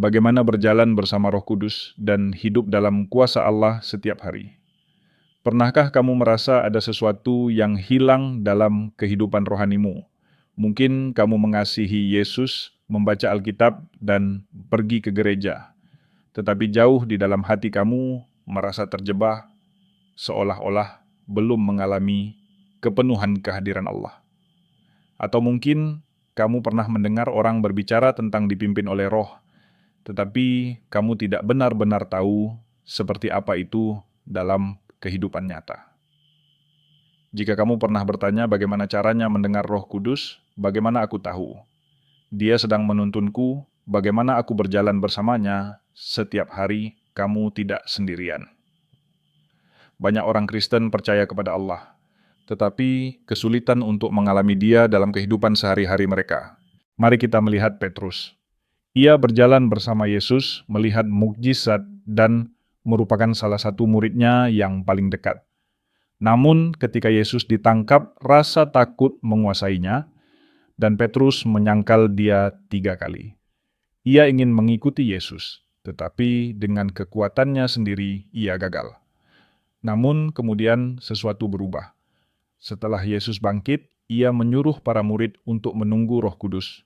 bagaimana berjalan bersama Roh Kudus dan hidup dalam kuasa Allah setiap hari. Pernahkah kamu merasa ada sesuatu yang hilang dalam kehidupan rohanimu? Mungkin kamu mengasihi Yesus, membaca Alkitab, dan pergi ke gereja. Tetapi jauh di dalam hati kamu merasa terjebak, seolah-olah belum mengalami kepenuhan kehadiran Allah. Atau mungkin kamu pernah mendengar orang berbicara tentang dipimpin oleh Roh, tetapi kamu tidak benar-benar tahu seperti apa itu dalam kehidupan nyata. Jika kamu pernah bertanya bagaimana caranya mendengar Roh Kudus, bagaimana aku tahu? Dia sedang menuntunku, bagaimana aku berjalan bersamanya setiap hari, kamu tidak sendirian. Banyak orang Kristen percaya kepada Allah, tetapi kesulitan untuk mengalami Dia dalam kehidupan sehari-hari mereka. Mari kita melihat Petrus. Ia berjalan bersama Yesus, melihat mukjizat dan merupakan salah satu muridnya yang paling dekat. Namun ketika Yesus ditangkap, rasa takut menguasainya, dan Petrus menyangkal Dia 3 kali. Ia ingin mengikuti Yesus, tetapi dengan kekuatannya sendiri ia gagal. Namun kemudian sesuatu berubah. Setelah Yesus bangkit, ia menyuruh para murid untuk menunggu Roh Kudus.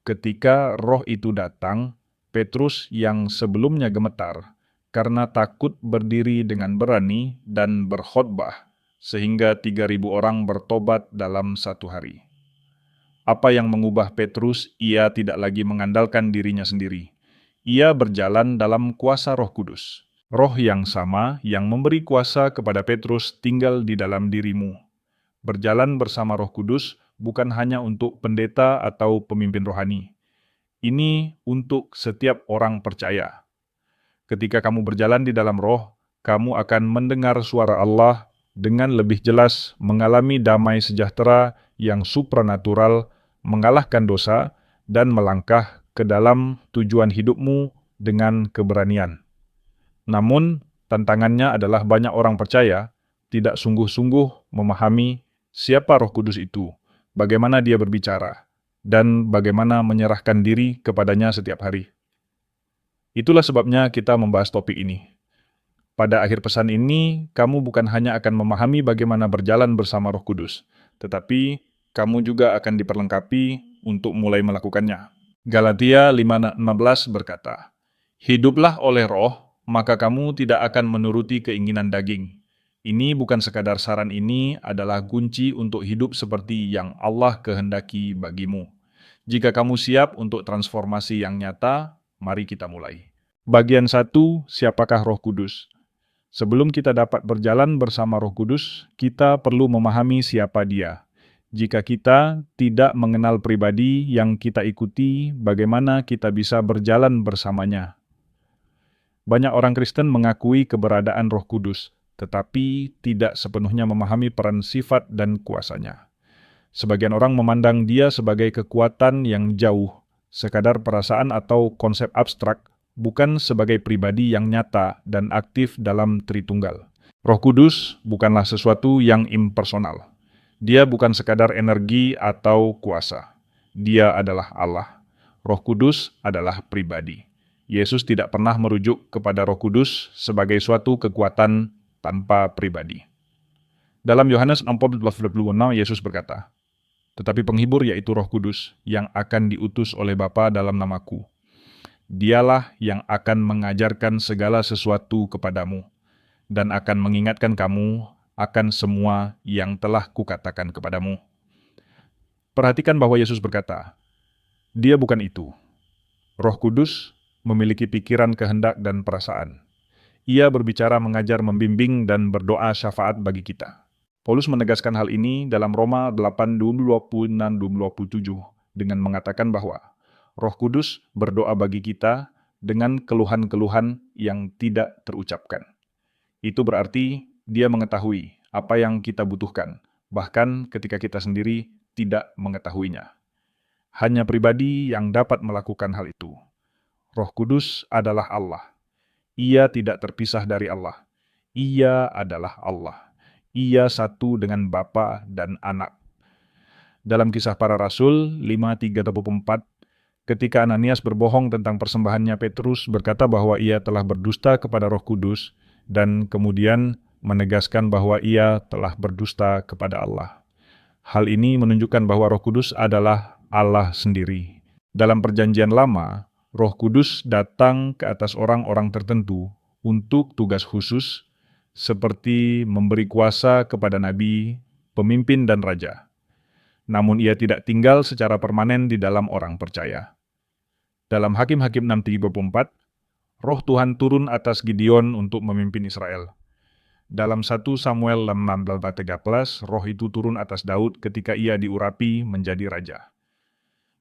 Ketika Roh itu datang, Petrus yang sebelumnya gemetar karena takut berdiri dengan berani dan berkhotbah, sehingga 3.000 orang bertobat dalam 1 hari. Apa yang mengubah Petrus? Ia tidak lagi mengandalkan dirinya sendiri. Ia berjalan dalam kuasa Roh Kudus. Roh yang sama yang memberi kuasa kepada Petrus tinggal di dalam dirimu. Berjalan bersama Roh Kudus bukan hanya untuk pendeta atau pemimpin rohani. Ini untuk setiap orang percaya. Ketika kamu berjalan di dalam Roh, kamu akan mendengar suara Allah dengan lebih jelas, mengalami damai sejahtera yang supranatural, mengalahkan dosa, dan melangkah ke dalam tujuan hidupmu dengan keberanian. Namun, tantangannya adalah banyak orang percaya tidak sungguh-sungguh memahami siapa Roh Kudus itu, bagaimana Dia berbicara, dan bagaimana menyerahkan diri kepadanya setiap hari. Itulah sebabnya kita membahas topik ini. Pada akhir pesan ini, kamu bukan hanya akan memahami bagaimana berjalan bersama Roh Kudus, tetapi kamu juga akan diperlengkapi untuk mulai melakukannya. Galatia 5:16 berkata, "Hiduplah oleh Roh, maka kamu tidak akan menuruti keinginan daging." Ini bukan sekadar saran, ini adalah kunci untuk hidup seperti yang Allah kehendaki bagimu. Jika kamu siap untuk transformasi yang nyata, mari kita mulai. Bagian 1, siapakah Roh Kudus? Sebelum kita dapat berjalan bersama Roh Kudus, kita perlu memahami siapa Dia. Jika kita tidak mengenal pribadi yang kita ikuti, bagaimana kita bisa berjalan bersamanya? Banyak orang Kristen mengakui keberadaan Roh Kudus, tetapi tidak sepenuhnya memahami peran sifat dan kuasanya. Sebagian orang memandang Dia sebagai kekuatan yang jauh, sekadar perasaan atau konsep abstrak, bukan sebagai pribadi yang nyata dan aktif dalam Tritunggal. Roh Kudus bukanlah sesuatu yang impersonal. Dia bukan sekadar energi atau kuasa. Dia adalah Allah. Roh Kudus adalah pribadi. Yesus tidak pernah merujuk kepada Roh Kudus sebagai suatu kekuatan tanpa pribadi. Dalam Yohanes 14:26, Yesus berkata, "Tetapi penghibur, yaitu Roh Kudus, yang akan diutus oleh Bapa dalam namaku. Dialah yang akan mengajarkan segala sesuatu kepadamu, dan akan mengingatkan kamu akan semua yang telah kukatakan kepadamu." Perhatikan bahwa Yesus berkata, Dia bukan itu. Roh Kudus memiliki pikiran, kehendak, dan perasaan. Ia berbicara, mengajar, membimbing, dan berdoa syafaat bagi kita. Paulus menegaskan hal ini dalam Roma 8:26-27 dengan mengatakan bahwa Roh Kudus berdoa bagi kita dengan keluhan-keluhan yang tidak terucapkan. Itu berarti Dia mengetahui apa yang kita butuhkan, bahkan ketika kita sendiri tidak mengetahuinya. Hanya pribadi yang dapat melakukan hal itu. Roh Kudus adalah Allah. Ia tidak terpisah dari Allah. Ia adalah Allah. Ia satu dengan Bapa dan Anak. Dalam Kisah Para Rasul 5:34, ketika Ananias berbohong tentang persembahannya, Petrus berkata bahwa ia telah berdusta kepada Roh Kudus dan kemudian menegaskan bahwa ia telah berdusta kepada Allah. Hal ini menunjukkan bahwa Roh Kudus adalah Allah sendiri. Dalam Perjanjian Lama, Roh Kudus datang ke atas orang-orang tertentu untuk tugas khusus, seperti memberi kuasa kepada nabi, pemimpin, dan raja. Namun ia tidak tinggal secara permanen di dalam orang percaya. Dalam Hakim-Hakim 6:34, Roh Tuhan turun atas Gideon untuk memimpin Israel. Dalam 1 Samuel 16:13, roh itu turun atas Daud ketika ia diurapi menjadi raja.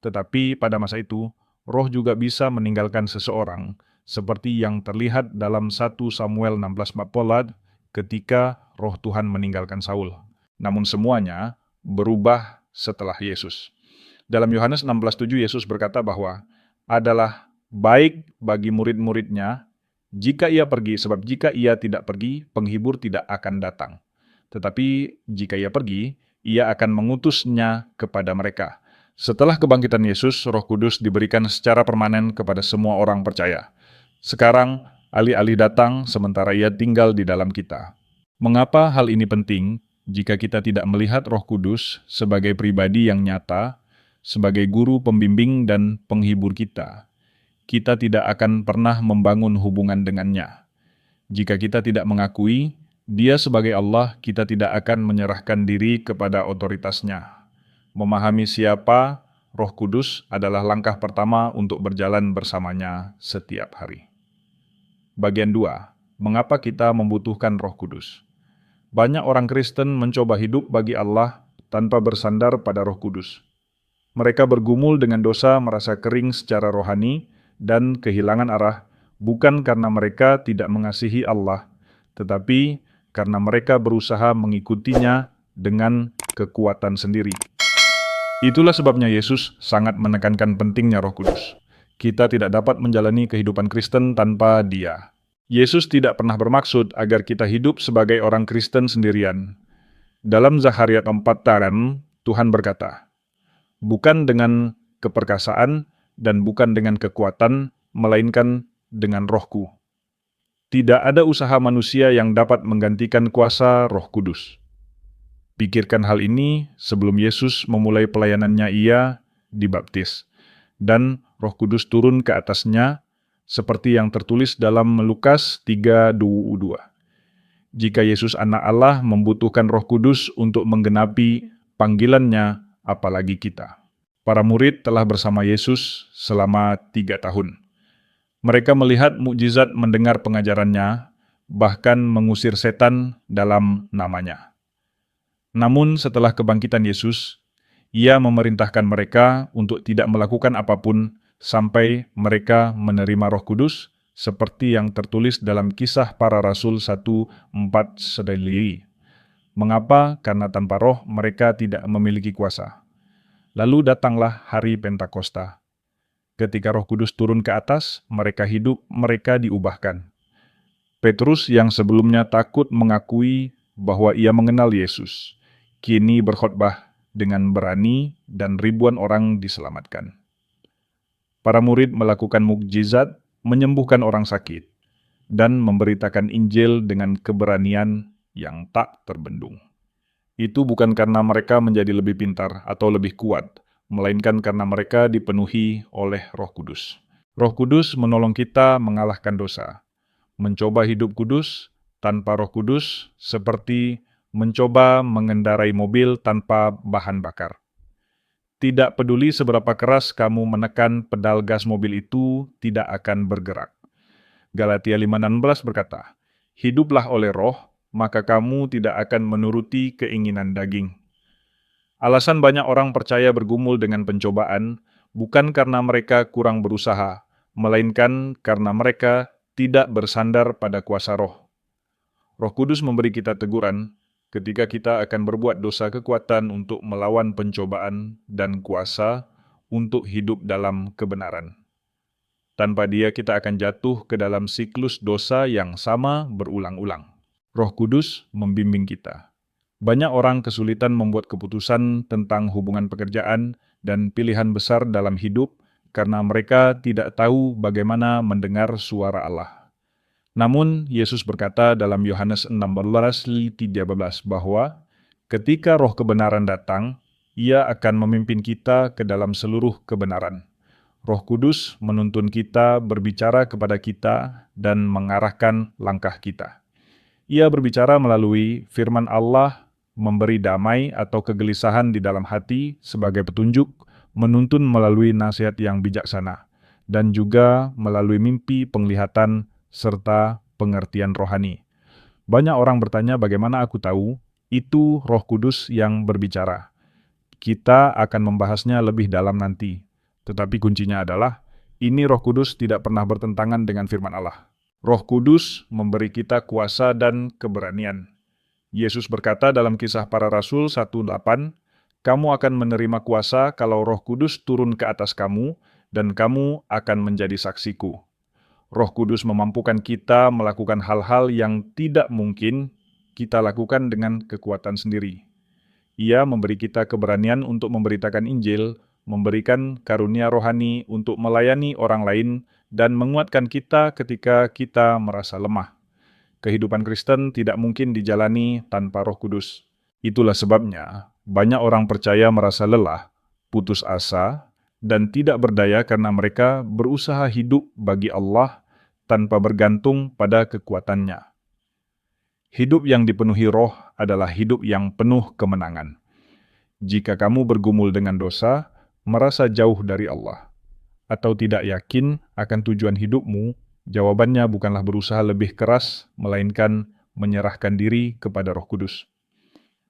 Tetapi pada masa itu, roh juga bisa meninggalkan seseorang, seperti yang terlihat dalam 1 Samuel 16:14 ketika roh Tuhan meninggalkan Saul. Namun semuanya berubah setelah Yesus. Dalam Yohanes 16:7 Yesus berkata bahwa adalah baik bagi murid-muridnya jika ia pergi, sebab jika ia tidak pergi, penghibur tidak akan datang. Tetapi jika ia pergi, ia akan mengutusnya kepada mereka. Setelah kebangkitan Yesus, Roh Kudus diberikan secara permanen kepada semua orang percaya. Sekarang, alih-alih datang sementara ia tinggal di dalam kita. Mengapa hal ini penting? Jika kita tidak melihat Roh Kudus sebagai pribadi yang nyata, sebagai guru pembimbing dan penghibur kita tidak akan pernah membangun hubungan dengannya. Jika kita tidak mengakui Dia sebagai Allah, kita tidak akan menyerahkan diri kepada otoritasnya. Memahami siapa Roh Kudus adalah langkah pertama untuk berjalan bersamanya setiap hari. Bagian 2. Mengapa kita membutuhkan Roh Kudus? Banyak orang Kristen mencoba hidup bagi Allah tanpa bersandar pada Roh Kudus. Mereka bergumul dengan dosa, merasa kering secara rohani, dan kehilangan arah, bukan karena mereka tidak mengasihi Allah, tetapi karena mereka berusaha mengikutinya dengan kekuatan sendiri. Itulah sebabnya Yesus sangat menekankan pentingnya Roh Kudus. Kita tidak dapat menjalani kehidupan Kristen tanpa Dia. Yesus tidak pernah bermaksud agar kita hidup sebagai orang Kristen sendirian. Dalam Zakharia 4:4, Tuhan berkata, "Bukan dengan keperkasaan dan bukan dengan kekuatan, melainkan dengan Roh-Ku." Tidak ada usaha manusia yang dapat menggantikan kuasa Roh Kudus. Pikirkan hal ini sebelum Yesus memulai pelayanannya, ia dibaptis, dan Roh Kudus turun ke atasnya, seperti yang tertulis dalam Lukas 3:22. Jika Yesus Anak Allah membutuhkan Roh Kudus untuk menggenapi panggilannya, apalagi kita. Para murid telah bersama Yesus selama 3 tahun. Mereka melihat mukjizat, mendengar pengajarannya, bahkan mengusir setan dalam namanya. Namun setelah kebangkitan Yesus, Ia memerintahkan mereka untuk tidak melakukan apapun sampai mereka menerima Roh Kudus, seperti yang tertulis dalam Kisah Para Rasul 1:4. Mengapa? Karena tanpa roh mereka tidak memiliki kuasa. Lalu datanglah hari Pentakosta. Ketika Roh Kudus turun ke atas, mereka hidup, mereka diubahkan. Petrus yang sebelumnya takut mengakui bahwa ia mengenal Yesus, kini berkhotbah dengan berani dan ribuan orang diselamatkan. Para murid melakukan mukjizat, menyembuhkan orang sakit, dan memberitakan Injil dengan keberanian yang tak terbendung. Itu bukan karena mereka menjadi lebih pintar atau lebih kuat, melainkan karena mereka dipenuhi oleh Roh Kudus. Roh Kudus menolong kita mengalahkan dosa. Mencoba hidup kudus tanpa Roh Kudus seperti mencoba mengendarai mobil tanpa bahan bakar. Tidak peduli seberapa keras kamu menekan pedal gas mobil itu, tidak akan bergerak. Galatia 5:16 berkata, "Hiduplah oleh roh, maka kamu tidak akan menuruti keinginan daging." Alasan banyak orang percaya bergumul dengan pencobaan bukan karena mereka kurang berusaha, melainkan karena mereka tidak bersandar pada kuasa roh. Roh Kudus memberi kita teguran ketika kita akan berbuat dosa, kekuatan untuk melawan pencobaan, dan kuasa untuk hidup dalam kebenaran. Tanpa Dia kita akan jatuh ke dalam siklus dosa yang sama berulang-ulang. Roh Kudus membimbing kita. Banyak orang kesulitan membuat keputusan tentang hubungan pekerjaan dan pilihan besar dalam hidup karena mereka tidak tahu bagaimana mendengar suara Allah. Namun, Yesus berkata dalam Yohanes 16:13 bahwa ketika roh kebenaran datang, ia akan memimpin kita ke dalam seluruh kebenaran. Roh Kudus menuntun kita, berbicara kepada kita, dan mengarahkan langkah kita. Ia berbicara melalui firman Allah, memberi damai atau kegelisahan di dalam hati sebagai petunjuk, menuntun melalui nasihat yang bijaksana, dan juga melalui mimpi, penglihatan, serta pengertian rohani. Banyak orang bertanya bagaimana aku tahu, itu Roh Kudus yang berbicara. Kita akan membahasnya lebih dalam nanti. Tetapi kuncinya adalah, ini Roh Kudus tidak pernah bertentangan dengan firman Allah. Roh Kudus memberi kita kuasa dan keberanian. Yesus berkata dalam Kisah Para Rasul 1:8, kamu akan menerima kuasa kalau Roh Kudus turun ke atas kamu, dan kamu akan menjadi saksiku. Roh Kudus memampukan kita melakukan hal-hal yang tidak mungkin kita lakukan dengan kekuatan sendiri. Ia memberi kita keberanian untuk memberitakan Injil, memberikan karunia rohani untuk melayani orang lain, dan menguatkan kita ketika kita merasa lemah. Kehidupan Kristen tidak mungkin dijalani tanpa Roh Kudus. Itulah sebabnya banyak orang percaya merasa lelah, putus asa, dan tidak berdaya karena mereka berusaha hidup bagi Allah tanpa bergantung pada kekuatannya. Hidup yang dipenuhi roh adalah hidup yang penuh kemenangan. Jika kamu bergumul dengan dosa, merasa jauh dari Allah, atau tidak yakin akan tujuan hidupmu, jawabannya bukanlah berusaha lebih keras, melainkan menyerahkan diri kepada Roh Kudus.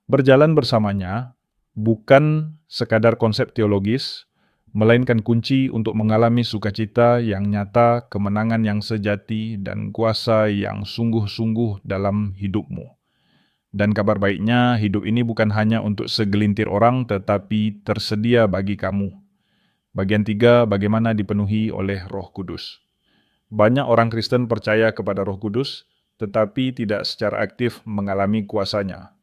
Berjalan bersamanya bukan sekadar konsep teologis, melainkan kunci untuk mengalami sukacita yang nyata, kemenangan yang sejati, dan kuasa yang sungguh-sungguh dalam hidupmu. Dan kabar baiknya, hidup ini bukan hanya untuk segelintir orang, tetapi tersedia bagi kamu. Bagian 3, bagaimana dipenuhi oleh Roh Kudus. Banyak orang Kristen percaya kepada Roh Kudus, tetapi tidak secara aktif mengalami kuasanya.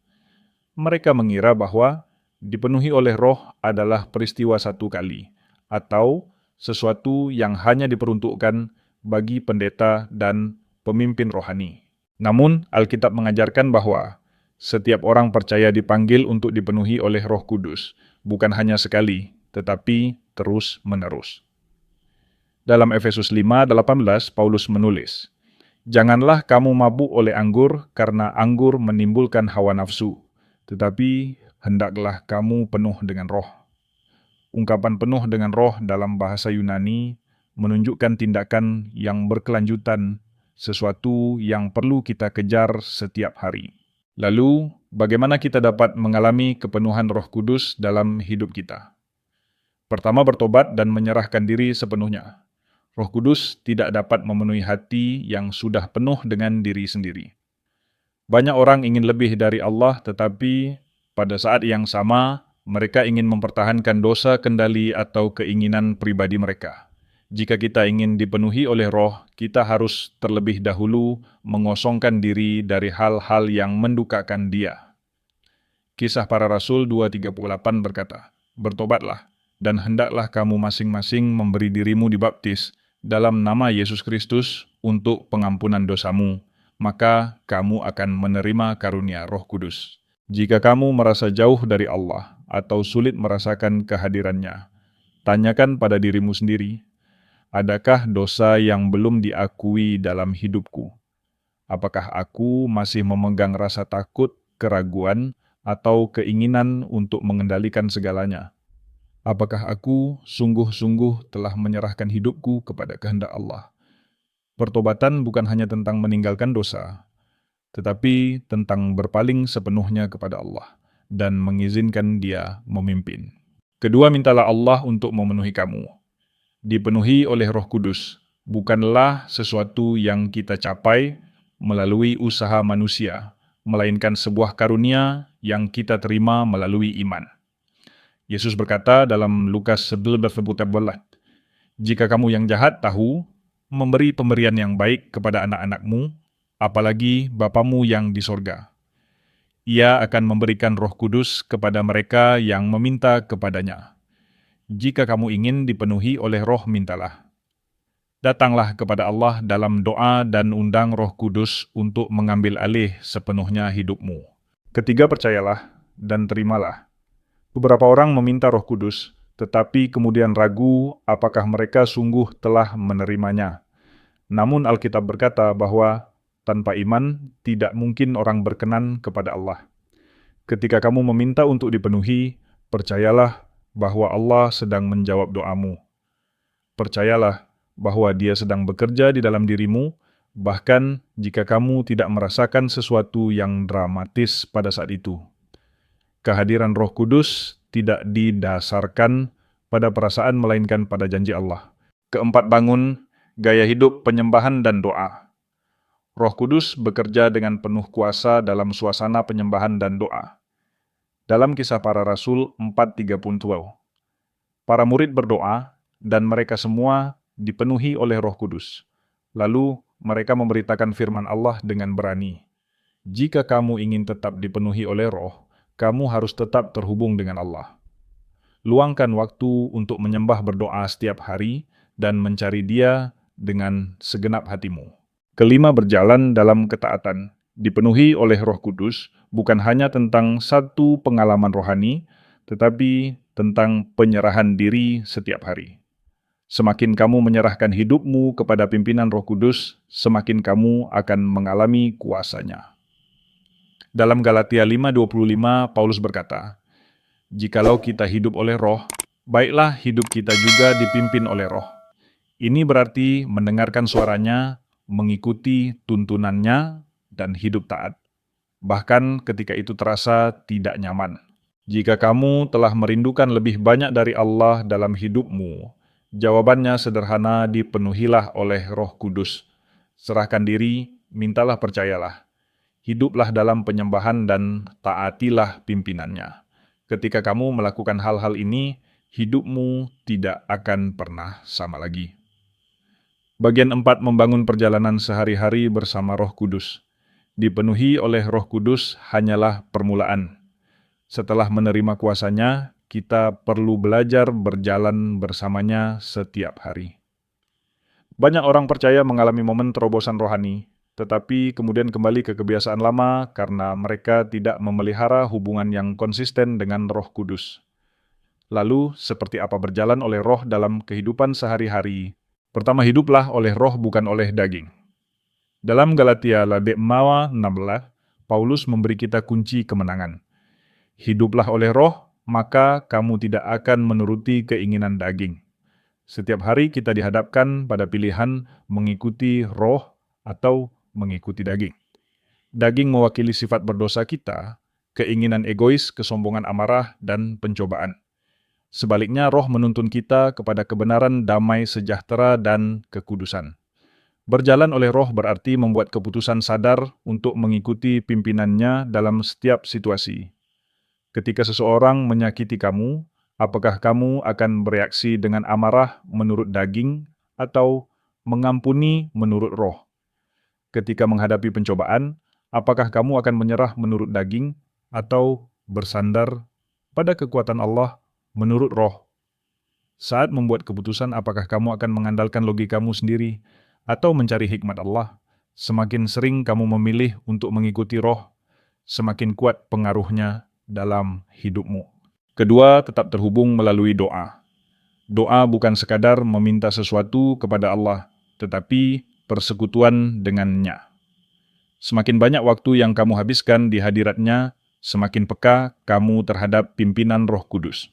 Mereka mengira bahwa dipenuhi oleh roh adalah peristiwa satu kali, atau sesuatu yang hanya diperuntukkan bagi pendeta dan pemimpin rohani. Namun, Alkitab mengajarkan bahwa setiap orang percaya dipanggil untuk dipenuhi oleh Roh Kudus, bukan hanya sekali, tetapi terus-menerus. Dalam Efesus 5:18, Paulus menulis, janganlah kamu mabuk oleh anggur, karena anggur menimbulkan hawa nafsu, tetapi hendaklah kamu penuh dengan roh. Ungkapan penuh dengan roh dalam bahasa Yunani menunjukkan tindakan yang berkelanjutan, sesuatu yang perlu kita kejar setiap hari. Lalu, bagaimana kita dapat mengalami kepenuhan Roh Kudus dalam hidup kita? Pertama, bertobat dan menyerahkan diri sepenuhnya. Roh Kudus tidak dapat memenuhi hati yang sudah penuh dengan diri sendiri. Banyak orang ingin lebih dari Allah, tetapi pada saat yang sama, mereka ingin mempertahankan dosa kendali atau keinginan pribadi mereka. Jika kita ingin dipenuhi oleh roh, kita harus terlebih dahulu mengosongkan diri dari hal-hal yang mendukakan Dia. Kisah Para Rasul 2:38 berkata, bertobatlah, dan hendaklah kamu masing-masing memberi dirimu dibaptis dalam nama Yesus Kristus untuk pengampunan dosamu, maka kamu akan menerima karunia Roh Kudus. Jika kamu merasa jauh dari Allah atau sulit merasakan kehadirannya, tanyakan pada dirimu sendiri, adakah dosa yang belum diakui dalam hidupku? Apakah aku masih memegang rasa takut, keraguan, atau keinginan untuk mengendalikan segalanya? Apakah aku sungguh-sungguh telah menyerahkan hidupku kepada kehendak Allah? Pertobatan bukan hanya tentang meninggalkan dosa, tetapi tentang berpaling sepenuhnya kepada Allah dan mengizinkan Dia memimpin. Kedua, mintalah Allah untuk memenuhi kamu. Dipenuhi oleh Roh Kudus bukanlah sesuatu yang kita capai melalui usaha manusia, melainkan sebuah karunia yang kita terima melalui iman. Yesus berkata dalam Lukas 11:14, jika kamu yang jahat tahu memberi pemberian yang baik kepada anak-anakmu, apalagi Bapamu yang di sorga. Ia akan memberikan Roh Kudus kepada mereka yang meminta kepadanya. Jika kamu ingin dipenuhi oleh Roh, mintalah. Datanglah kepada Allah dalam doa dan undang Roh Kudus untuk mengambil alih sepenuhnya hidupmu. Ketiga, percayalah dan terimalah. Beberapa orang meminta Roh Kudus, tetapi kemudian ragu apakah mereka sungguh telah menerimanya. Namun Alkitab berkata bahwa tanpa iman tidak mungkin orang berkenan kepada Allah. Ketika kamu meminta untuk dipenuhi, percayalah bahwa Allah sedang menjawab doamu. Percayalah bahwa Dia sedang bekerja di dalam dirimu, bahkan jika kamu tidak merasakan sesuatu yang dramatis pada saat itu. Kehadiran Roh Kudus tidak didasarkan pada perasaan melainkan pada janji Allah. Keempat, bangun gaya hidup penyembahan dan doa. Roh Kudus bekerja dengan penuh kuasa dalam suasana penyembahan dan doa. Dalam Kisah Para Rasul 4:30, para murid berdoa dan mereka semua dipenuhi oleh Roh Kudus. Lalu mereka memberitakan firman Allah dengan berani. Jika kamu ingin tetap dipenuhi oleh Roh, kamu harus tetap terhubung dengan Allah. Luangkan waktu untuk menyembah, berdoa setiap hari dan mencari Dia dengan segenap hatimu. Kelima, berjalan dalam ketaatan. Dipenuhi oleh Roh Kudus bukan hanya tentang satu pengalaman rohani, tetapi tentang penyerahan diri setiap hari. Semakin kamu menyerahkan hidupmu kepada pimpinan Roh Kudus, semakin kamu akan mengalami kuasanya. Dalam Galatia 5:25, Paulus berkata, "Jikalau kita hidup oleh Roh, baiklah hidup kita juga dipimpin oleh Roh." Ini berarti mendengarkan suaranya, mengikuti tuntunannya, dan hidup taat. Bahkan ketika itu terasa tidak nyaman. Jika kamu telah merindukan lebih banyak dari Allah dalam hidupmu, jawabannya sederhana: dipenuhilah oleh Roh Kudus. Serahkan diri, mintalah, percayalah. Hiduplah dalam penyembahan dan taatilah pimpinannya. Ketika kamu melakukan hal-hal ini, hidupmu tidak akan pernah sama lagi. Bagian 4, membangun perjalanan sehari-hari bersama Roh Kudus. Dipenuhi oleh Roh Kudus hanyalah permulaan. Setelah menerima kuasanya, kita perlu belajar berjalan bersamanya setiap hari. Banyak orang percaya mengalami momen terobosan rohani, tetapi kemudian kembali ke kebiasaan lama karena mereka tidak memelihara hubungan yang konsisten dengan Roh Kudus. Lalu, seperti apa berjalan oleh Roh dalam kehidupan sehari-hari? Pertama, hiduplah oleh Roh, bukan oleh daging. Dalam Galatia 5:16, Paulus memberi kita kunci kemenangan. Hiduplah oleh Roh, maka kamu tidak akan menuruti keinginan daging. Setiap hari kita dihadapkan pada pilihan mengikuti Roh atau mengikuti daging. Daging mewakili sifat berdosa kita, keinginan egois, kesombongan, amarah, dan pencobaan. Sebaliknya, Roh menuntun kita kepada kebenaran, damai, sejahtera, dan kekudusan. Berjalan oleh Roh berarti membuat keputusan sadar untuk mengikuti pimpinannya dalam setiap situasi. Ketika seseorang menyakiti kamu, apakah kamu akan bereaksi dengan amarah menurut daging atau mengampuni menurut Roh? Ketika menghadapi pencobaan, apakah kamu akan menyerah menurut daging atau bersandar pada kekuatan Allah menurut Roh? Saat membuat keputusan, apakah kamu akan mengandalkan logikamu sendiri atau mencari hikmat Allah? Semakin sering kamu memilih untuk mengikuti Roh, semakin kuat pengaruhnya dalam hidupmu. Kedua, tetap terhubung melalui doa. Doa bukan sekadar meminta sesuatu kepada Allah, tetapi persekutuan dengannya. Semakin banyak waktu yang kamu habiskan di hadiratnya, semakin peka kamu terhadap pimpinan Roh Kudus.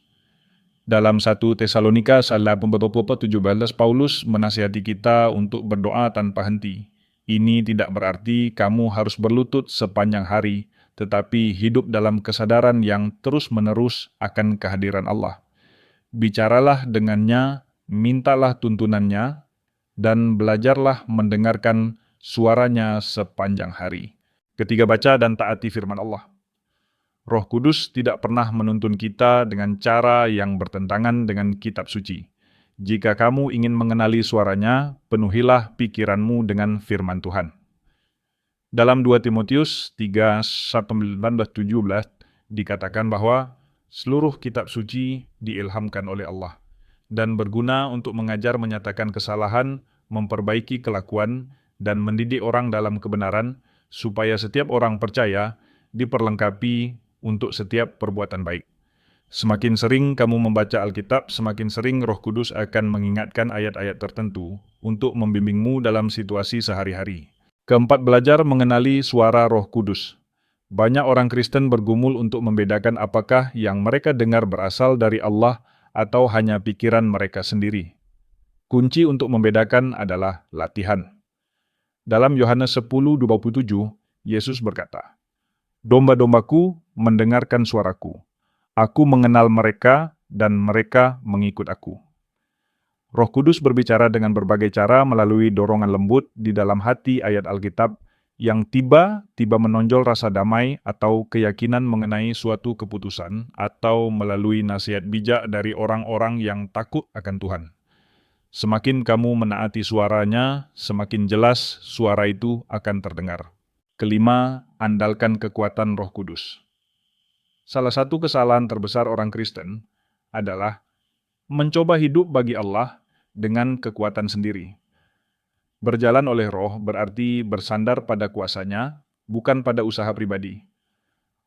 Dalam 1 Tesalonika 4:17, Paulus menasihati kita untuk berdoa tanpa henti. Ini tidak berarti kamu harus berlutut sepanjang hari, tetapi hidup dalam kesadaran yang terus-menerus akan kehadiran Allah. Bicaralah dengannya, mintalah tuntunannya, dan belajarlah mendengarkan suaranya sepanjang hari. Ketiga, baca dan taati firman Allah. Roh Kudus tidak pernah menuntun kita dengan cara yang bertentangan dengan kitab suci. Jika kamu ingin mengenali suaranya, penuhilah pikiranmu dengan firman Tuhan. Dalam 2 Timotius 3:19-17 dikatakan bahwa seluruh kitab suci diilhamkan oleh Allah dan berguna untuk mengajar menyatakan kesalahan, memperbaiki kelakuan, dan mendidik orang dalam kebenaran, supaya setiap orang percaya diperlengkapi untuk setiap perbuatan baik. Semakin sering kamu membaca Alkitab, semakin sering Roh Kudus akan mengingatkan ayat-ayat tertentu untuk membimbingmu dalam situasi sehari-hari. Keempat, belajar mengenali suara Roh Kudus. Banyak orang Kristen bergumul untuk membedakan apakah yang mereka dengar berasal dari Allah atau hanya pikiran mereka sendiri. Kunci untuk membedakan adalah latihan. Dalam Yohanes 10:27, Yesus berkata, "Domba-dombaku mendengarkan suaraku. Aku mengenal mereka dan mereka mengikut aku." Roh Kudus berbicara dengan berbagai cara melalui dorongan lembut di dalam hati ayat Alkitab yang tiba-tiba menonjol rasa damai atau keyakinan mengenai suatu keputusan atau melalui nasihat bijak dari orang-orang yang takut akan Tuhan. Semakin kamu menaati suaranya, semakin jelas suara itu akan terdengar. Kelima, andalkan kekuatan Roh Kudus. Salah satu kesalahan terbesar orang Kristen adalah mencoba hidup bagi Allah dengan kekuatan sendiri. Berjalan oleh Roh berarti bersandar pada kuasanya, bukan pada usaha pribadi.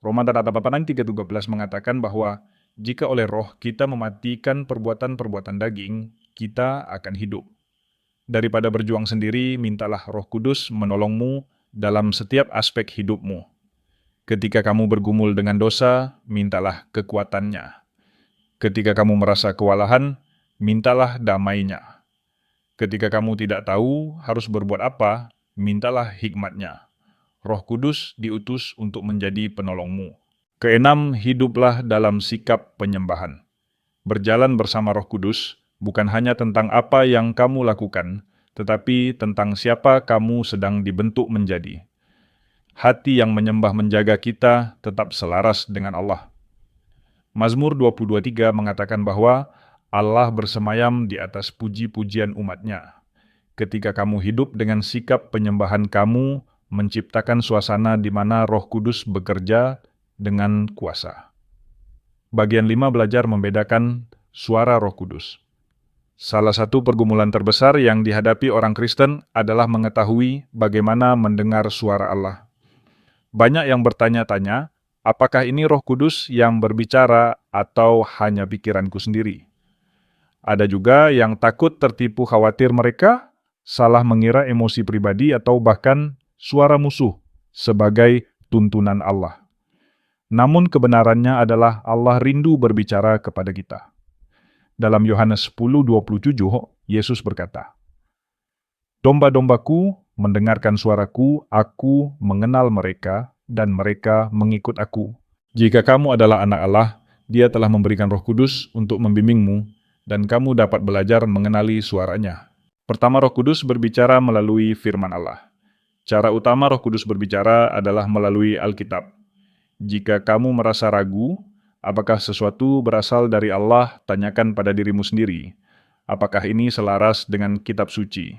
Roma 8:13 mengatakan bahwa jika oleh Roh kita mematikan perbuatan-perbuatan daging, kita akan hidup. Daripada berjuang sendiri, mintalah Roh Kudus menolongmu dalam setiap aspek hidupmu. Ketika kamu bergumul dengan dosa, mintalah kekuatannya. Ketika kamu merasa kewalahan, mintalah damainya. Ketika kamu tidak tahu harus berbuat apa, mintalah hikmatnya. Roh Kudus diutus untuk menjadi penolongmu. Keenam, hiduplah dalam sikap penyembahan. Berjalan bersama Roh Kudus bukan hanya tentang apa yang kamu lakukan, tetapi tentang siapa kamu sedang dibentuk menjadi. Hati yang menyembah menjaga kita tetap selaras dengan Allah. Mazmur 22:3 mengatakan bahwa Allah bersemayam di atas puji-pujian umat-Nya. Ketika kamu hidup dengan sikap penyembahan, kamu menciptakan suasana di mana Roh Kudus bekerja dengan kuasa. Bagian 5, belajar membedakan suara Roh Kudus. Salah satu pergumulan terbesar yang dihadapi orang Kristen adalah mengetahui bagaimana mendengar suara Allah. Banyak yang bertanya-tanya, apakah ini Roh Kudus yang berbicara atau hanya pikiranku sendiri? Ada juga yang takut tertipu khawatir mereka salah mengira emosi pribadi atau bahkan suara musuh sebagai tuntunan Allah. Namun kebenarannya adalah Allah rindu berbicara kepada kita. Dalam Yohanes 10:27, Yesus berkata, "Domba-dombaku mendengarkan suaraku, aku mengenal mereka, dan mereka mengikut aku." Jika kamu adalah anak Allah, Dia telah memberikan Roh Kudus untuk membimbingmu, dan kamu dapat belajar mengenali suaranya. Pertama, Roh Kudus berbicara melalui firman Allah. Cara utama Roh Kudus berbicara adalah melalui Alkitab. Jika kamu merasa ragu, apakah sesuatu berasal dari Allah, tanyakan pada dirimu sendiri. Apakah ini selaras dengan kitab suci?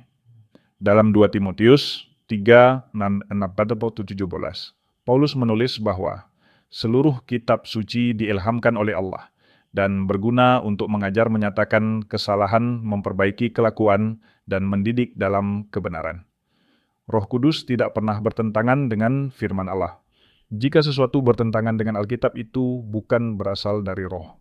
Dalam 2 Timotius 3:17, Paulus menulis bahwa seluruh kitab suci diilhamkan oleh Allah dan berguna untuk mengajar, menyatakan kesalahan, memperbaiki kelakuan, dan mendidik dalam kebenaran. Roh Kudus tidak pernah bertentangan dengan firman Allah. Jika sesuatu bertentangan dengan Alkitab, itu bukan berasal dari Roh.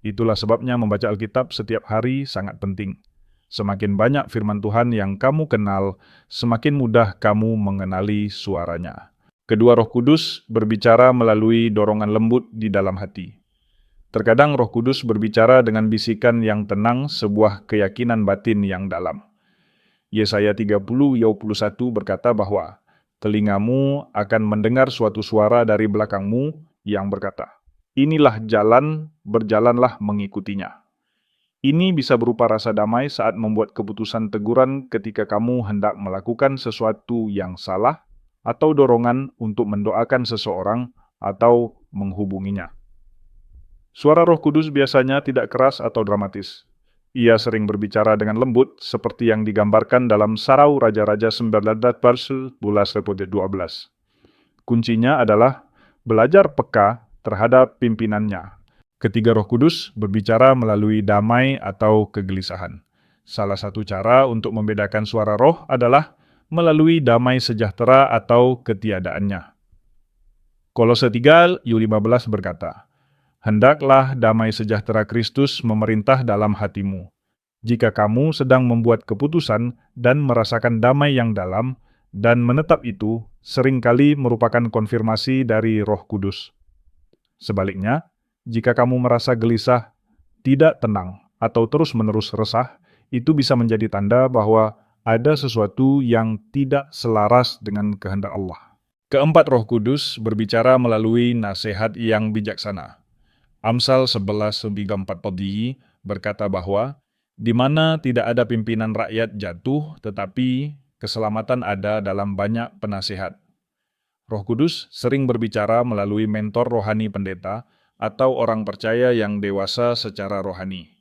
Itulah sebabnya membaca Alkitab setiap hari sangat penting. Semakin banyak firman Tuhan yang kamu kenal, semakin mudah kamu mengenali suaranya. Kedua, Roh Kudus berbicara melalui dorongan lembut di dalam hati. Terkadang Roh Kudus berbicara dengan bisikan yang tenang, sebuah keyakinan batin yang dalam. Yesaya 30:21 berkata bahwa telingamu akan mendengar suatu suara dari belakangmu yang berkata, "Inilah jalan, berjalanlah mengikutinya." Ini bisa berupa rasa damai saat membuat keputusan teguran ketika kamu hendak melakukan sesuatu yang salah, atau dorongan untuk mendoakan seseorang atau menghubunginya. Suara Roh Kudus biasanya tidak keras atau dramatis. Ia sering berbicara dengan lembut, seperti yang digambarkan dalam Sarau Raja-Raja 19:12. Kuncinya adalah belajar peka terhadap pimpinannya. Ketiga, Roh Kudus berbicara melalui damai atau kegelisahan. Salah satu cara untuk membedakan suara roh adalah melalui damai sejahtera atau ketiadaannya. Kolose 3:15 berkata, "Hendaklah damai sejahtera Kristus memerintah dalam hatimu. Jika kamu sedang membuat keputusan dan merasakan damai yang dalam, dan menetap itu seringkali merupakan konfirmasi dari Roh Kudus. Sebaliknya, jika kamu merasa gelisah, tidak tenang, atau terus-menerus resah, itu bisa menjadi tanda bahwa ada sesuatu yang tidak selaras dengan kehendak Allah." Keempat, Roh Kudus berbicara melalui nasihat yang bijaksana. Amsal 11:4 berkata bahwa di mana tidak ada pimpinan rakyat jatuh, tetapi keselamatan ada dalam banyak penasihat. Roh Kudus sering berbicara melalui mentor rohani pendeta atau orang percaya yang dewasa secara rohani.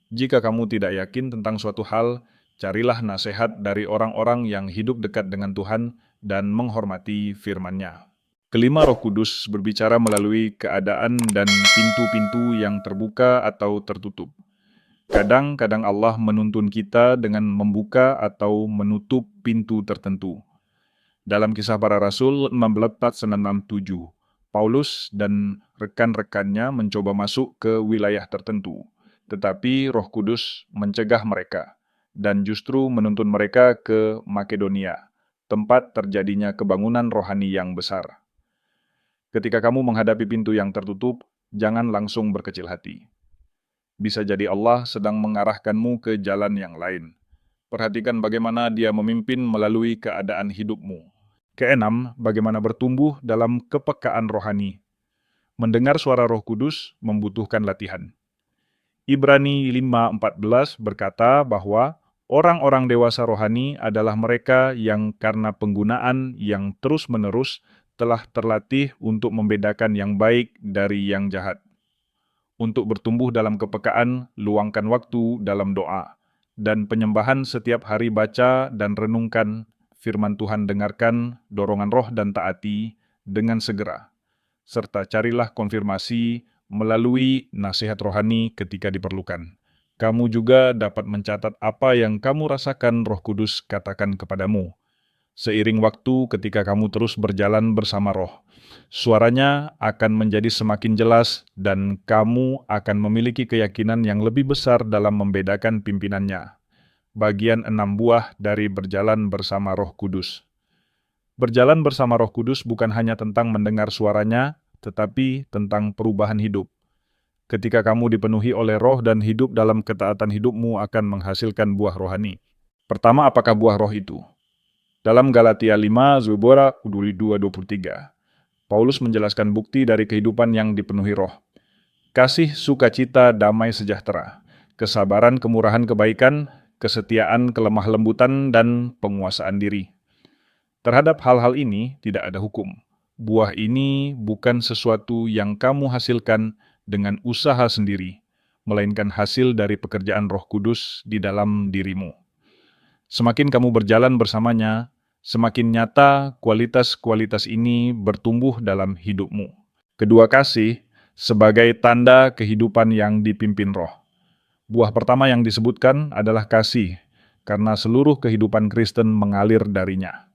Jika kamu tidak yakin tentang suatu hal, carilah nasihat dari orang-orang yang hidup dekat dengan Tuhan dan menghormati firman-Nya. Kelima, Roh Kudus berbicara melalui keadaan dan pintu-pintu yang terbuka atau tertutup. Kadang-kadang Allah menuntun kita dengan membuka atau menutup pintu tertentu. Dalam Kisah Para Rasul 16:67, Paulus dan rekan-rekannya mencoba masuk ke wilayah tertentu, tetapi Roh Kudus mencegah mereka dan justru menuntun mereka ke Makedonia, tempat terjadinya kebangunan rohani yang besar. Ketika kamu menghadapi pintu yang tertutup, jangan langsung berkecil hati. Bisa jadi Allah sedang mengarahkanmu ke jalan yang lain. Perhatikan bagaimana Dia memimpin melalui keadaan hidupmu. Keenam, bagaimana bertumbuh dalam kepekaan rohani. Mendengar suara Roh Kudus membutuhkan latihan. Ibrani 5:14 berkata bahwa orang-orang dewasa rohani adalah mereka yang karena penggunaan yang terus-menerus telah terlatih untuk membedakan yang baik dari yang jahat. Untuk bertumbuh dalam kepekaan, luangkan waktu dalam doa dan penyembahan setiap hari, baca dan renungkan firman Tuhan, dengarkan dorongan roh dan taati dengan segera, serta carilah konfirmasi melalui nasihat rohani ketika diperlukan. Kamu juga dapat mencatat apa yang kamu rasakan Roh Kudus katakan kepadamu. Seiring waktu ketika kamu terus berjalan bersama Roh, suaranya akan menjadi semakin jelas dan kamu akan memiliki keyakinan yang lebih besar dalam membedakan pimpinannya. Bagian 6 buah dari berjalan bersama Roh Kudus. Berjalan bersama Roh Kudus bukan hanya tentang mendengar suaranya, tetapi tentang perubahan hidup. Ketika kamu dipenuhi oleh Roh dan hidup dalam ketaatan, hidupmu akan menghasilkan buah rohani. Pertama, apakah buah Roh itu? Dalam Galatia 5, Zebora 22-23, Paulus menjelaskan bukti dari kehidupan yang dipenuhi Roh. Kasih, sukacita, damai sejahtera, kesabaran, kemurahan, kebaikan, kesetiaan, kelemah lembutan, dan penguasaan diri. Terhadap hal-hal ini tidak ada hukum. Buah ini bukan sesuatu yang kamu hasilkan dengan usaha sendiri, melainkan hasil dari pekerjaan Roh Kudus di dalam dirimu. Semakin kamu berjalan bersamanya, semakin nyata kualitas-kualitas ini bertumbuh dalam hidupmu. Kedua, kasih sebagai tanda kehidupan yang dipimpin Roh. Buah pertama yang disebutkan adalah kasih, karena seluruh kehidupan Kristen mengalir darinya.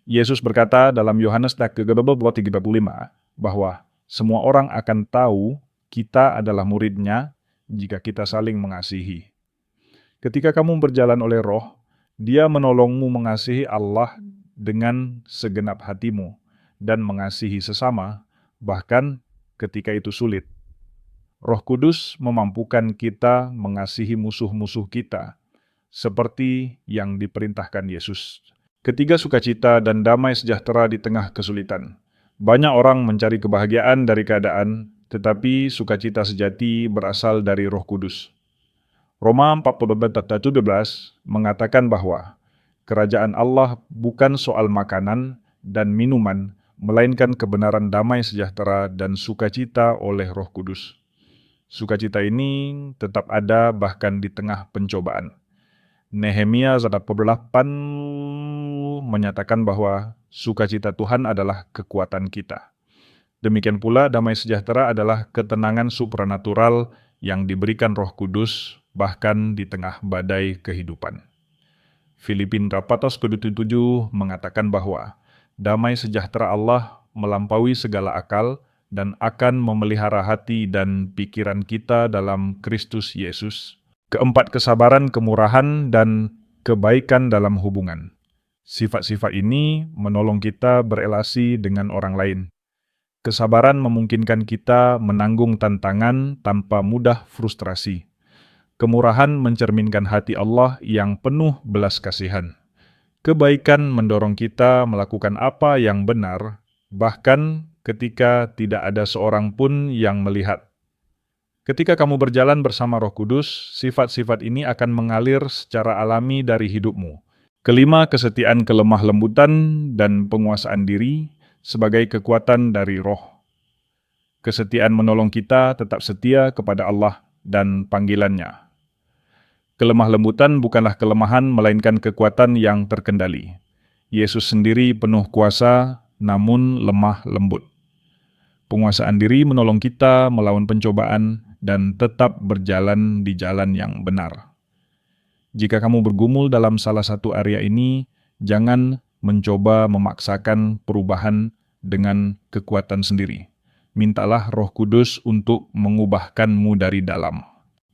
Yesus berkata dalam Yohanes 13:35 bahwa semua orang akan tahu kita adalah murid-Nya jika kita saling mengasihi. Ketika kamu berjalan oleh Roh, Dia menolongmu mengasihi Allah dengan segenap hatimu dan mengasihi sesama, bahkan ketika itu sulit. Roh Kudus memampukan kita mengasihi musuh-musuh kita, seperti yang diperintahkan Yesus. Ketiga, sukacita dan damai sejahtera di tengah kesulitan. Banyak orang mencari kebahagiaan dari keadaan, tetapi sukacita sejati berasal dari Roh Kudus. Roma 14:17 mengatakan bahwa kerajaan Allah bukan soal makanan dan minuman, melainkan kebenaran, damai sejahtera, dan sukacita oleh Roh Kudus. Sukacita ini tetap ada bahkan di tengah pencobaan. Nehemia 1:8 menyatakan bahwa sukacita Tuhan adalah kekuatan kita. Demikian pula damai sejahtera adalah ketenangan supranatural yang diberikan Roh Kudus bahkan di tengah badai kehidupan. Filipin 4:7 mengatakan bahwa damai sejahtera Allah melampaui segala akal dan akan memelihara hati dan pikiran kita dalam Kristus Yesus. Keempat, kesabaran, kemurahan, dan kebaikan dalam hubungan. Sifat-sifat ini menolong kita berelasi dengan orang lain. Kesabaran memungkinkan kita menanggung tantangan tanpa mudah frustrasi. Kemurahan mencerminkan hati Allah yang penuh belas kasihan. Kebaikan mendorong kita melakukan apa yang benar, bahkan ketika tidak ada seorang pun yang melihat. Ketika kamu berjalan bersama Roh Kudus, sifat-sifat ini akan mengalir secara alami dari hidupmu. Kelima, kesetiaan, kelemah lembutan, dan penguasaan diri sebagai kekuatan dari Roh. Kesetiaan menolong kita tetap setia kepada Allah dan panggilannya. Kelemah lembutan bukanlah kelemahan, melainkan kekuatan yang terkendali. Yesus sendiri penuh kuasa, namun lemah lembut. Penguasaan diri menolong kita melawan pencobaan dan tetap berjalan di jalan yang benar. Jika kamu bergumul dalam salah satu area ini, jangan mencoba memaksakan perubahan dengan kekuatan sendiri. Mintalah Roh Kudus untuk mengubahkanmu dari dalam.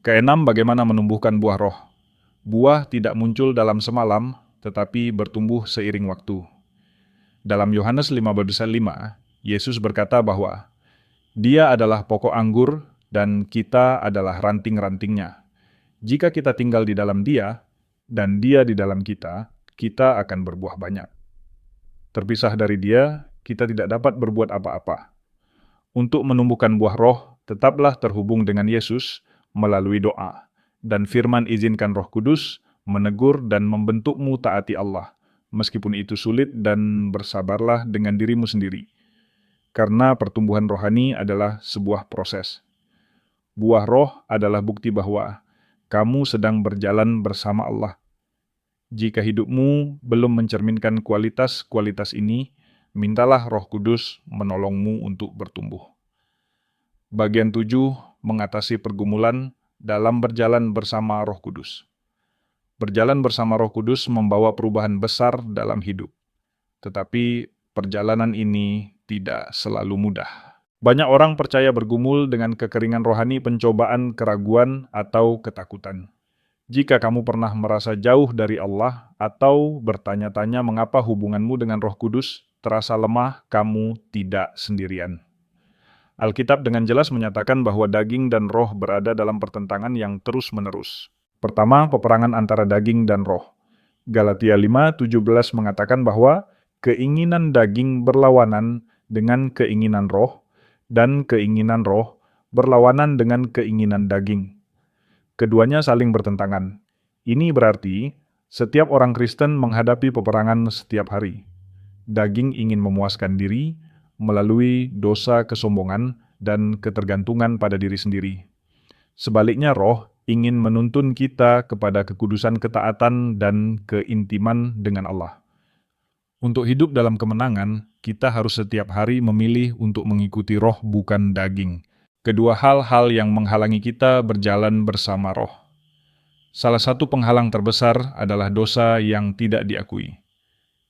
Keenam, bagaimana menumbuhkan buah roh. Buah tidak muncul dalam semalam, tetapi bertumbuh seiring waktu. Dalam Yohanes 15:5, Yesus berkata bahwa Dia adalah pokok anggur dan kita adalah ranting-rantingnya. Jika kita tinggal di dalam Dia dan Dia di dalam kita, kita akan berbuah banyak. Terpisah dari Dia, kita tidak dapat berbuat apa-apa. Untuk menumbuhkan buah roh, tetaplah terhubung dengan Yesus melalui doa, dan firman izinkan Roh Kudus menegur dan membentukmu taati Allah, meskipun itu sulit, dan bersabarlah dengan dirimu sendiri. Karena pertumbuhan rohani adalah sebuah proses. Buah roh adalah bukti bahwa kamu sedang berjalan bersama Allah. Jika hidupmu belum mencerminkan kualitas-kualitas ini, mintalah Roh Kudus menolongmu untuk bertumbuh. Bagian 7, mengatasi pergumulan dalam berjalan bersama Roh Kudus. Berjalan bersama Roh Kudus membawa perubahan besar dalam hidup. Tetapi perjalanan ini tidak selalu mudah. Banyak orang percaya bergumul dengan kekeringan rohani, pencobaan, keraguan, atau ketakutan. Jika kamu pernah merasa jauh dari Allah atau bertanya-tanya mengapa hubunganmu dengan Roh Kudus terasa lemah, kamu tidak sendirian. Alkitab dengan jelas menyatakan bahwa daging dan roh berada dalam pertentangan yang terus-menerus. Pertama, peperangan antara daging dan roh. Galatia 5:17 mengatakan bahwa keinginan daging berlawanan dengan keinginan roh, dan keinginan roh berlawanan dengan keinginan daging. Keduanya saling bertentangan. Ini berarti setiap orang Kristen menghadapi peperangan setiap hari. Daging ingin memuaskan diri melalui dosa kesombongan dan ketergantungan pada diri sendiri. Sebaliknya, roh ingin menuntun kita kepada kekudusan, ketaatan, dan keintiman dengan Allah. Untuk hidup dalam kemenangan, kita harus setiap hari memilih untuk mengikuti roh, bukan daging. Kedua hal-hal yang menghalangi kita berjalan bersama roh. Salah satu penghalang terbesar adalah dosa yang tidak diakui.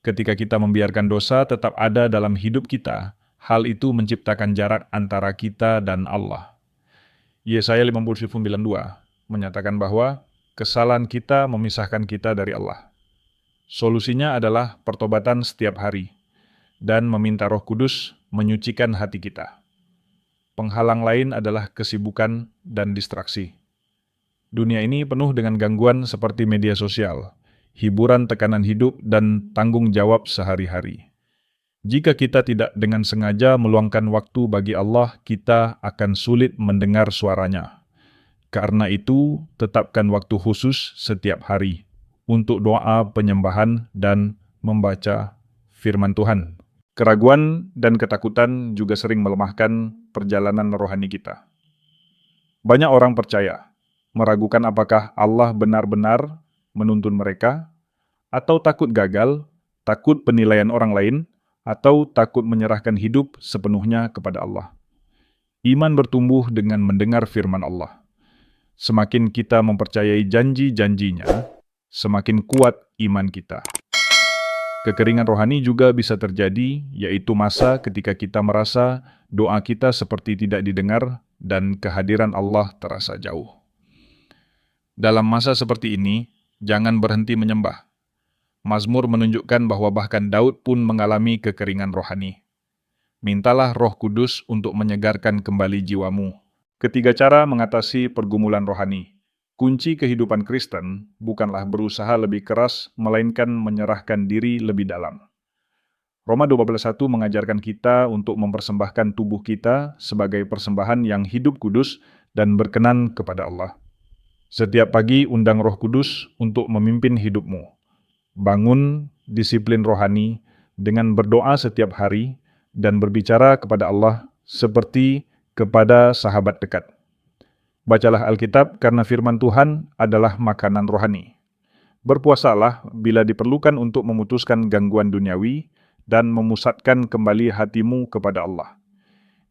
Ketika kita membiarkan dosa tetap ada dalam hidup kita, hal itu menciptakan jarak antara kita dan Allah. Yesaya 59:2 menyatakan bahwa kesalahan kita memisahkan kita dari Allah. Solusinya adalah pertobatan setiap hari dan meminta Roh Kudus menyucikan hati kita. Penghalang lain adalah kesibukan dan distraksi. Dunia ini penuh dengan gangguan seperti media sosial, hiburan, tekanan hidup, dan tanggung jawab sehari-hari. Jika kita tidak dengan sengaja meluangkan waktu bagi Allah, kita akan sulit mendengar suaranya. Karena itu, tetapkan waktu khusus setiap hari untuk doa, penyembahan, dan membaca firman Tuhan. Keraguan dan ketakutan juga sering melemahkan perjalanan rohani kita. Banyak orang percaya, meragukan apakah Allah benar-benar menuntun mereka, atau takut gagal, takut penilaian orang lain, atau takut menyerahkan hidup sepenuhnya kepada Allah. Iman bertumbuh dengan mendengar firman Allah. Semakin kita mempercayai janji-janjinya, semakin kuat iman kita. Kekeringan rohani juga bisa terjadi, yaitu masa ketika kita merasa doa kita seperti tidak didengar dan kehadiran Allah terasa jauh. Dalam masa seperti ini, jangan berhenti menyembah. Mazmur menunjukkan bahwa bahkan Daud pun mengalami kekeringan rohani. Mintalah Roh Kudus untuk menyegarkan kembali jiwamu. Ketiga cara mengatasi pergumulan rohani. Kunci kehidupan Kristen bukanlah berusaha lebih keras, melainkan menyerahkan diri lebih dalam. Roma 12:1 mengajarkan kita untuk mempersembahkan tubuh kita sebagai persembahan yang hidup kudus dan berkenan kepada Allah. Setiap pagi undang Roh Kudus untuk memimpin hidupmu. Bangun disiplin rohani dengan berdoa setiap hari dan berbicara kepada Allah seperti kepada sahabat dekat. Bacalah Alkitab karena firman Tuhan adalah makanan rohani. Berpuasalah bila diperlukan untuk memutuskan gangguan duniawi dan memusatkan kembali hatimu kepada Allah.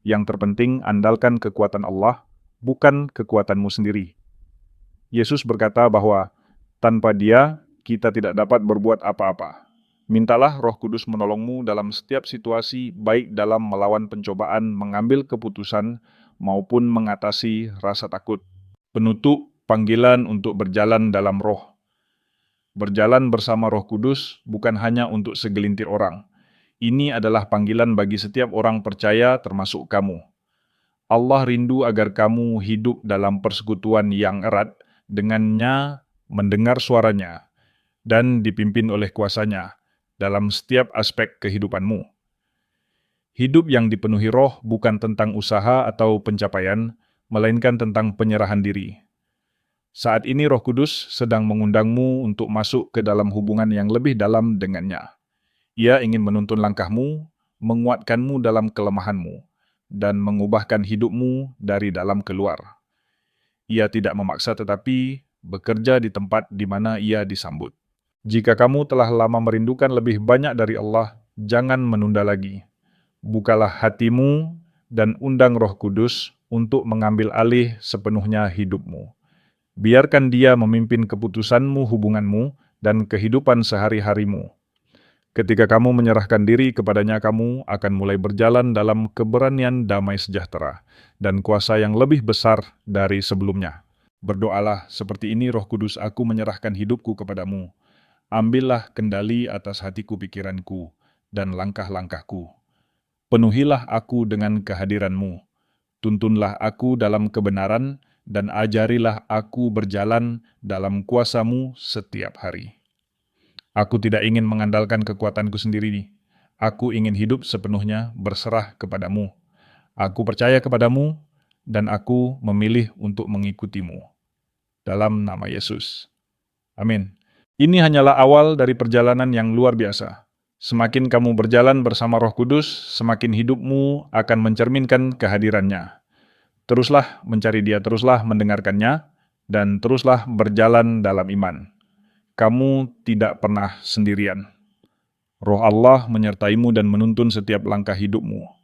Yang terpenting, andalkan kekuatan Allah, bukan kekuatanmu sendiri. Yesus berkata bahwa tanpa Dia, kita tidak dapat berbuat apa-apa. Mintalah Roh Kudus menolongmu dalam setiap situasi, baik dalam melawan pencobaan, mengambil keputusan, maupun mengatasi rasa takut. Penutup panggilan untuk berjalan dalam roh. Berjalan bersama Roh Kudus bukan hanya untuk segelintir orang. Ini adalah panggilan bagi setiap orang percaya termasuk kamu. Allah rindu agar kamu hidup dalam persekutuan yang erat dengannya, mendengar suaranya, dan dipimpin oleh kuasanya dalam setiap aspek kehidupanmu. Hidup yang dipenuhi roh bukan tentang usaha atau pencapaian, melainkan tentang penyerahan diri. Saat ini Roh Kudus sedang mengundangmu untuk masuk ke dalam hubungan yang lebih dalam dengannya. Ia ingin menuntun langkahmu, menguatkanmu dalam kelemahanmu, dan mengubahkan hidupmu dari dalam keluar. Ia tidak memaksa tetapi bekerja di tempat di mana ia disambut. Jika kamu telah lama merindukan lebih banyak dari Allah, jangan menunda lagi. Bukalah hatimu dan undang Roh Kudus untuk mengambil alih sepenuhnya hidupmu. Biarkan Dia memimpin keputusanmu, hubunganmu, dan kehidupan sehari-harimu. Ketika kamu menyerahkan diri kepadanya, kamu akan mulai berjalan dalam keberanian damai sejahtera dan kuasa yang lebih besar dari sebelumnya. Berdoalah seperti ini, Roh Kudus, aku menyerahkan hidupku kepadamu. Ambillah kendali atas hatiku, pikiranku, dan langkah-langkahku. Penuhilah aku dengan kehadiranmu. Tuntunlah aku dalam kebenaran dan ajarilah aku berjalan dalam kuasamu setiap hari. Aku tidak ingin mengandalkan kekuatanku sendiri. Aku ingin hidup sepenuhnya berserah kepadamu. Aku percaya kepadamu dan aku memilih untuk mengikutimu. Dalam nama Yesus. Amin. Ini hanyalah awal dari perjalanan yang luar biasa. Semakin kamu berjalan bersama Roh Kudus, semakin hidupmu akan mencerminkan kehadirannya. Teruslah mencari Dia, teruslah mendengarkannya, dan teruslah berjalan dalam iman. Kamu tidak pernah sendirian. Roh Allah menyertaimu dan menuntun setiap langkah hidupmu.